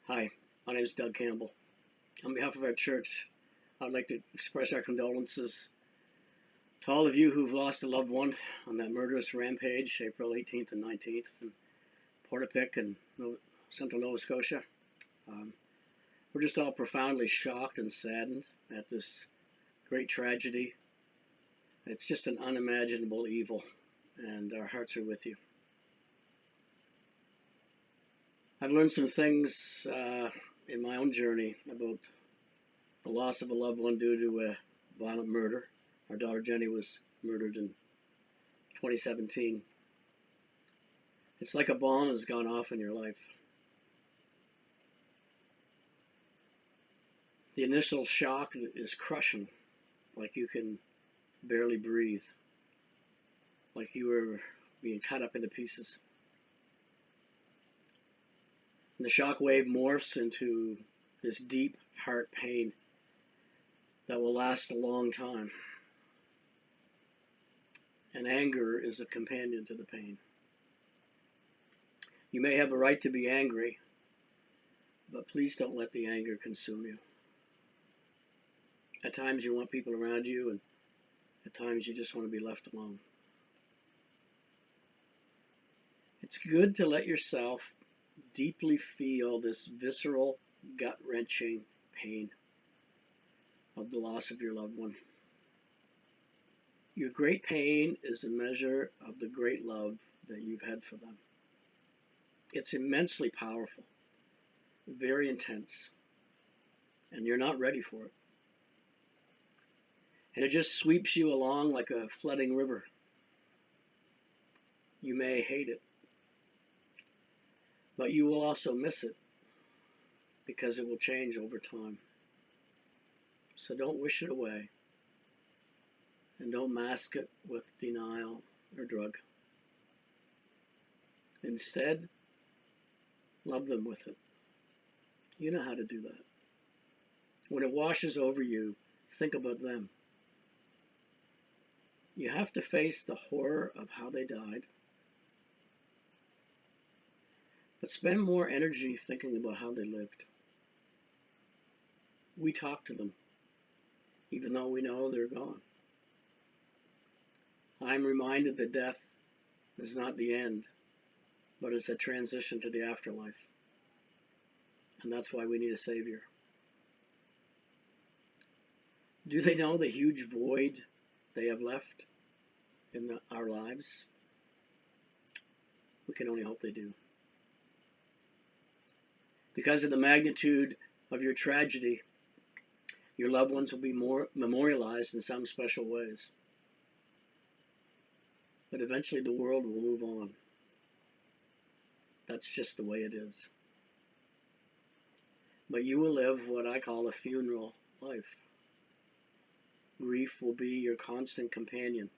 Hi, my name is Doug Campbell. On behalf of our church, I'd like to express our condolences to all of you who've lost a loved one on that murderous rampage, April 18th and 19th, in Portapique and central Nova Scotia. We're just all profoundly shocked and saddened at this great tragedy. It's just an unimaginable evil, and our hearts are with you. I've learned some things in my own journey about the loss of a loved one due to a violent murder. Our daughter Jenny was murdered in 2017. It's like a bomb has gone off in your life. The initial shock is crushing, like you can barely breathe, like you were being cut up into pieces. And the shock wave morphs into this deep heart pain that will last a long time. And anger is a companion to the pain. You may have a right to be angry, but please don't let the anger consume you. At times you want people around you, and at times you just want to be left alone. It's good to let yourself deeply feel this visceral, gut-wrenching pain of the loss of your loved one. Your great pain is a measure of the great love that you've had for them. It's immensely powerful, very intense, and you're not ready for it. And it just sweeps you along like a flooding river. You may hate it, but you will also miss it because it will change over time. So don't wish it away, and don't mask it with denial or drug. Instead, love them with it. You know how to do that. When it washes over you, think about them. You have to face the horror of how they died, but spend more energy thinking about how they lived. We talk to them, even though we know they're gone. I'm reminded that death is not the end, but it's a transition to the afterlife. And that's why we need a Savior. Do they know the huge void they have left in our lives? We can only hope they do. Because of the magnitude of your tragedy, your loved ones will be more memorialized in some special ways. But eventually the world will move on. That's just the way it is. But you will live what I call a funeral life. Grief will be your constant companion.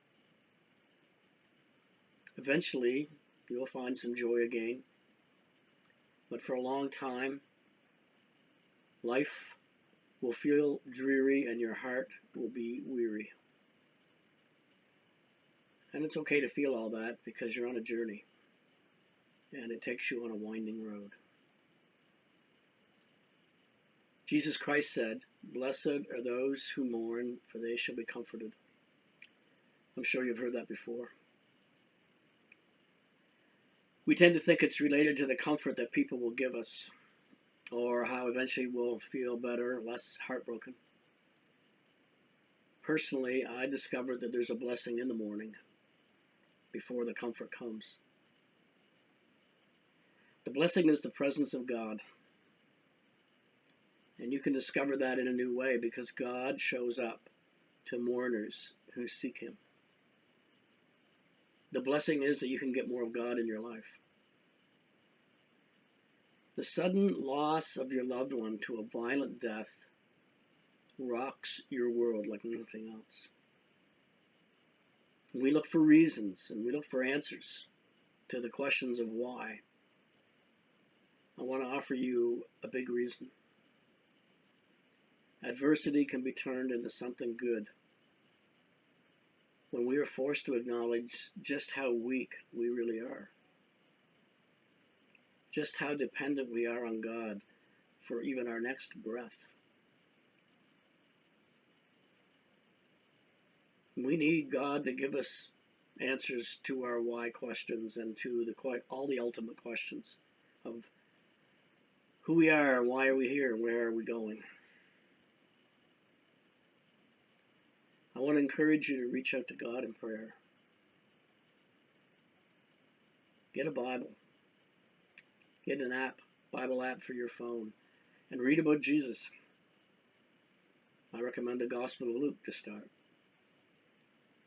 Eventually, you'll find some joy again. But for a long time, life will feel dreary and your heart will be weary. And it's okay to feel all that because you're on a journey. And it takes you on a winding road. Jesus Christ said, "Blessed are those who mourn, for they shall be comforted." I'm sure you've heard that before. We tend to think it's related to the comfort that people will give us, or how eventually we'll feel better, less heartbroken. Personally, I discovered that there's a blessing in the morning before the comfort comes. The blessing is the presence of God. And you can discover that in a new way because God shows up to mourners who seek Him. The blessing is that you can get more of God in your life. The sudden loss of your loved one to a violent death rocks your world like nothing else. We look for reasons and we look for answers to the questions of why. I want to offer you a big reason. Adversity can be turned into something good when we are forced to acknowledge just how weak we really are, just how dependent we are on God for even our next breath. We need God to give us answers to our why questions and to all the ultimate questions of who we are, why are we here, where are we going. I want to encourage you to reach out to God in prayer. Get a Bible. Get an app, Bible app for your phone, and read about Jesus. I recommend the Gospel of Luke to start.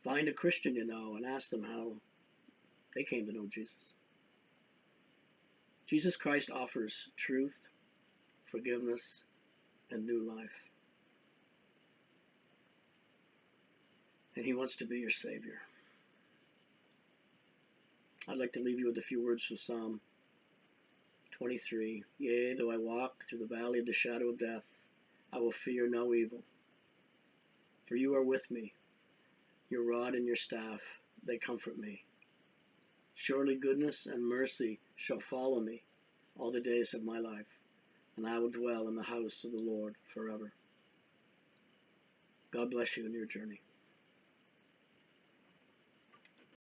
Find a Christian you know and ask them how they came to know Jesus. Jesus Christ offers truth, forgiveness, and new life. And he wants to be your Savior. I'd like to leave you with a few words from Psalm 23. Yea, though I walk through the valley of the shadow of death, I will fear no evil. For you are with me. Your rod and your staff, they comfort me. Surely goodness and mercy shall follow me all the days of my life, and I will dwell in the house of the Lord forever. God bless you in your journey.